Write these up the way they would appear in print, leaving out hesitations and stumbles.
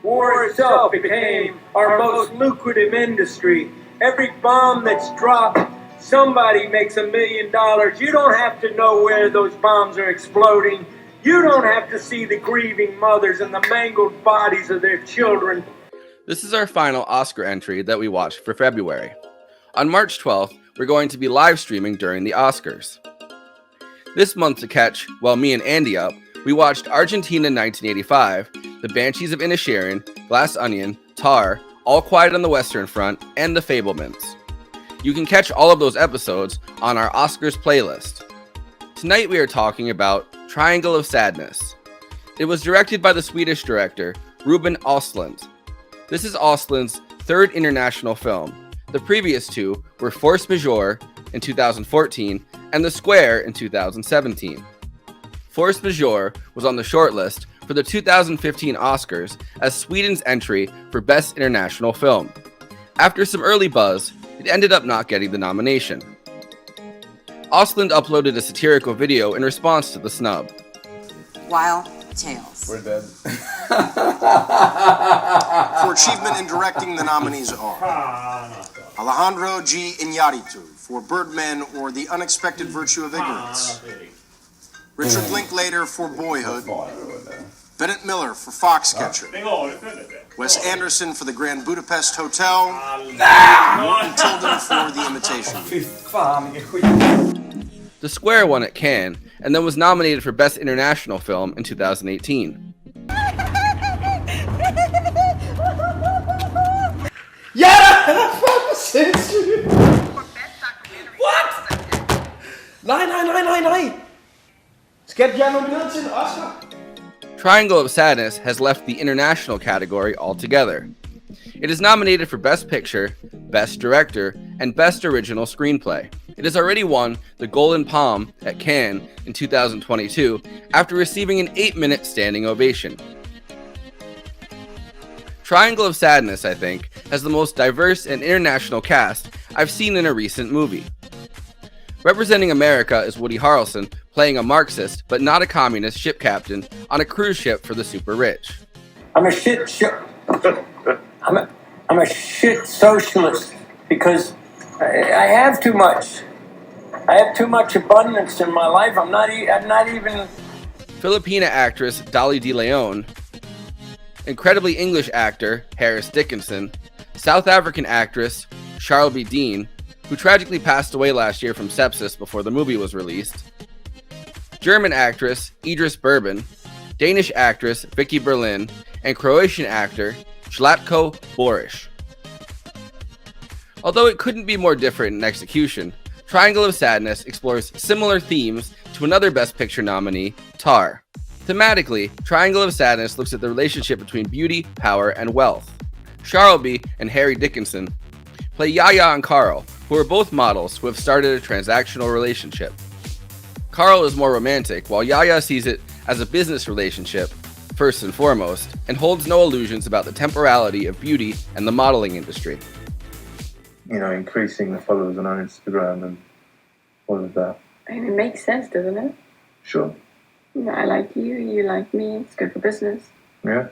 War itself became our most lucrative industry. Every bomb that's dropped, somebody makes $1 million. You don't have to know where those bombs are exploding. You don't have to see the grieving mothers and the mangled bodies of their children. This is our final Oscar entry that we watched for February. On March 12th, we're going to be live streaming during the Oscars. This month to catch, while me and Andy up, we watched Argentina 1985, The Banshees of Inisherin, Glass Onion, Tar, All Quiet on the Western Front, and The Fabelmans. You can catch all of those episodes on our Oscars playlist. Tonight we are talking about Triangle of Sadness. It was directed by the Swedish director Ruben Östlund. This is Östlund's third international film. The previous two were Force Majeure in 2014 and The Square in 2017. Force Majeure was on the shortlist for the 2015 Oscars as Sweden's entry for Best International Film. After some early buzz, it ended up not getting the nomination. Östlund uploaded a satirical video in response to the snub. Wild Tales. We're dead. For achievement in directing, the nominees are Alejandro G. Iñárritu for Birdman or The Unexpected Virtue of Ignorance, Richard Linklater for Boyhood, Bennett Miller for Foxcatcher, Wes Anderson for The Grand Budapest Hotel, Morton Tilden for The Imitation. Fy fan, vilken skit. The Square won at Cannes and then was nominated for Best International Film in 2018. What? Nej. Skal jeg nomineret til en Oscar? Triangle of Sadness has left the international category altogether. It is nominated for Best Picture, Best Director, and Best Original Screenplay. It has already won the Golden Palm at Cannes in 2022 after receiving an 8-minute standing ovation. Triangle of Sadness, I think, has the most diverse and international cast I've seen in a recent movie. Representing America is Woody Harrelson playing a Marxist but not a communist ship captain on a cruise ship for the super rich. I'm a shit socialist because I have too much. I have too much abundance in my life. I'm not even. Filipina actress Dolly De Leon, incredibly English actor Harris Dickinson, South African actress Charlby Dean, who tragically passed away last year from sepsis before the movie was released, German actress Idris Berben, Danish actress Vicky Berlin, and Croatian actor Zlatko Boric. Although it couldn't be more different in execution, Triangle of Sadness explores similar themes to another Best Picture nominee, Tar. Thematically, Triangle of Sadness looks at the relationship between beauty, power, and wealth. Charlby and Harry Dickinson play Yaya and Carl, who are both models who have started a transactional relationship. Carl is more romantic, while Yaya sees it as a business relationship, first and foremost, and holds no illusions about the temporality of beauty and the modeling industry. You know, increasing the followers on our Instagram and all of that. I mean, it makes sense, doesn't it? Sure. You know, I like you, you like me, it's good for business. Yeah.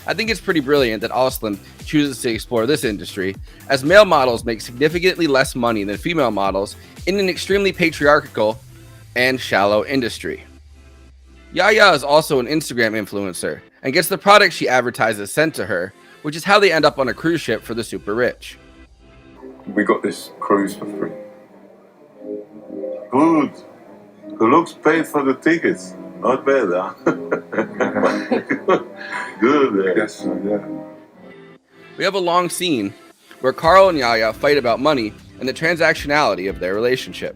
I think it's pretty brilliant that Östlund chooses to explore this industry, as male models make significantly less money than female models in an extremely patriarchal and shallow industry. Yaya is also an Instagram influencer and gets the products she advertises sent to her, which is how they end up on a cruise ship for the super rich. We got this cruise for free. Good. The looks paid for the tickets. Not bad, huh? Good. I guess so, yeah. We have a long scene where Carl and Yaya fight about money and the transactionality of their relationship,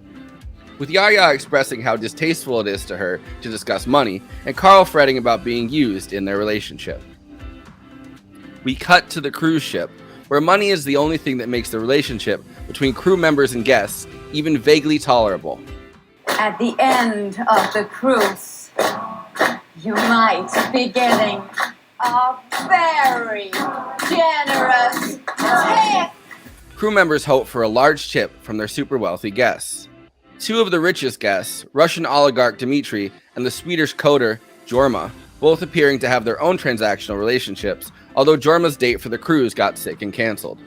with Yaya expressing how distasteful it is to her to discuss money, and Carl fretting about being used in their relationship. We cut to the cruise ship, where money is the only thing that makes the relationship between crew members and guests even vaguely tolerable. At the end of the cruise, you might be getting a very generous tip. Crew members hope for a large tip from their super wealthy guests. Two of the richest guests, Russian oligarch Dmitry and the Swedish coder Jorma, both appearing to have their own transactional relationships, although Jorma's date for the cruise got sick and canceled.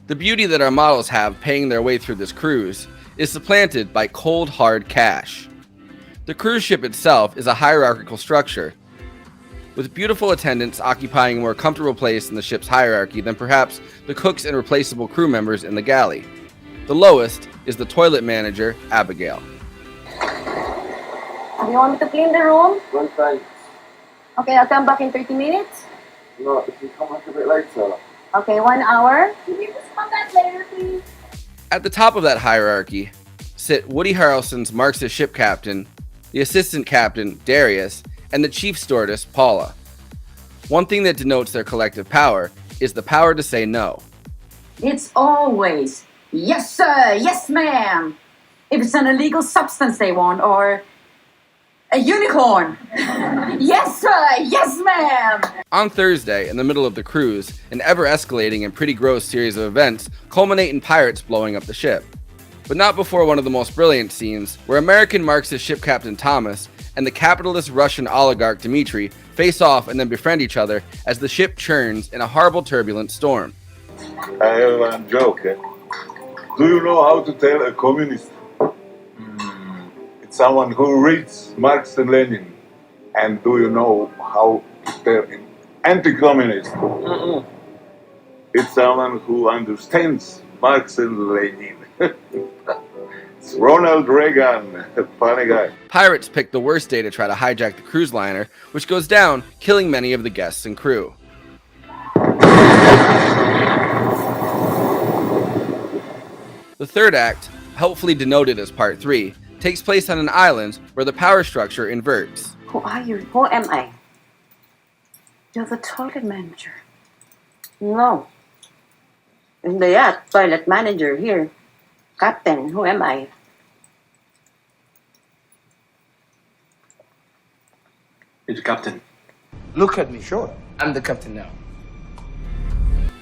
The beauty that our models have paying their way through this cruise is supplanted by cold, hard cash. The cruise ship itself is a hierarchical structure, with beautiful attendants occupying a more comfortable place in the ship's hierarchy than perhaps the cooks and replaceable crew members in the galley. The lowest is the toilet manager, Abigail. Do you want me to clean the room? Well, thanks. Okay, I'll come back in 30 minutes. No, if you come back a bit later. Okay, 1 hour. Can you just come back later, please? At the top of that hierarchy sit Woody Harrelson's Marxist ship captain, the assistant captain, Darius, and the chief stewardess, Paula. One thing that denotes their collective power is the power to say no. It's always, yes sir, yes ma'am. If it's an illegal substance they want, or a unicorn. Yes sir, yes ma'am. On Thursday, in the middle of the cruise, an ever-escalating and pretty gross series of events culminate in pirates blowing up the ship. But not before one of the most brilliant scenes, where American Marxist ship captain Thomas and the capitalist Russian oligarch Dmitry face off and then befriend each other as the ship churns in a horrible turbulent storm. I have a joke. Do you know how to tell a communist? It's someone who reads Marx and Lenin. And do you know how to tell an anti-communist? It's someone who understands Marx and Lenin. It's Ronald Reagan, a funny guy. Pirates pick the worst day to try to hijack the cruise liner, which goes down, killing many of the guests and crew. The third act, helpfully denoted as Part 3, takes place on an island where the power structure inverts. Who are you? Who am I? You're the toilet manager. No. And the toilet manager here. Captain, who am I? You're the captain. Look at me, sure. I'm the captain now.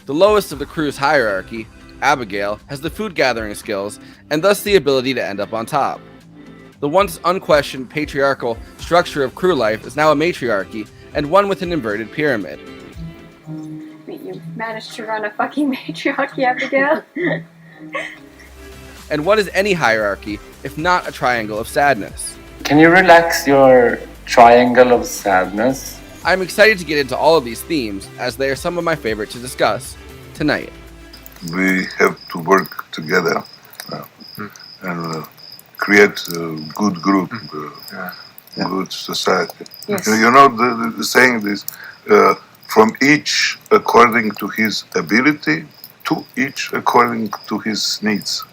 The lowest of the crew's hierarchy, Abigail, has the food gathering skills and thus the ability to end up on top. The once unquestioned patriarchal structure of crew life is now a matriarchy and one with an inverted pyramid. Wait, you managed to run a fucking matriarchy, Abigail? And what is any hierarchy if not a triangle of sadness? Can you relax your triangle of sadness? I'm excited to get into all of these themes as they are some of my favorite to discuss tonight. We have to work together and create a good group, good society. Yes. You know, the saying is from each according to his ability, to each according to his needs.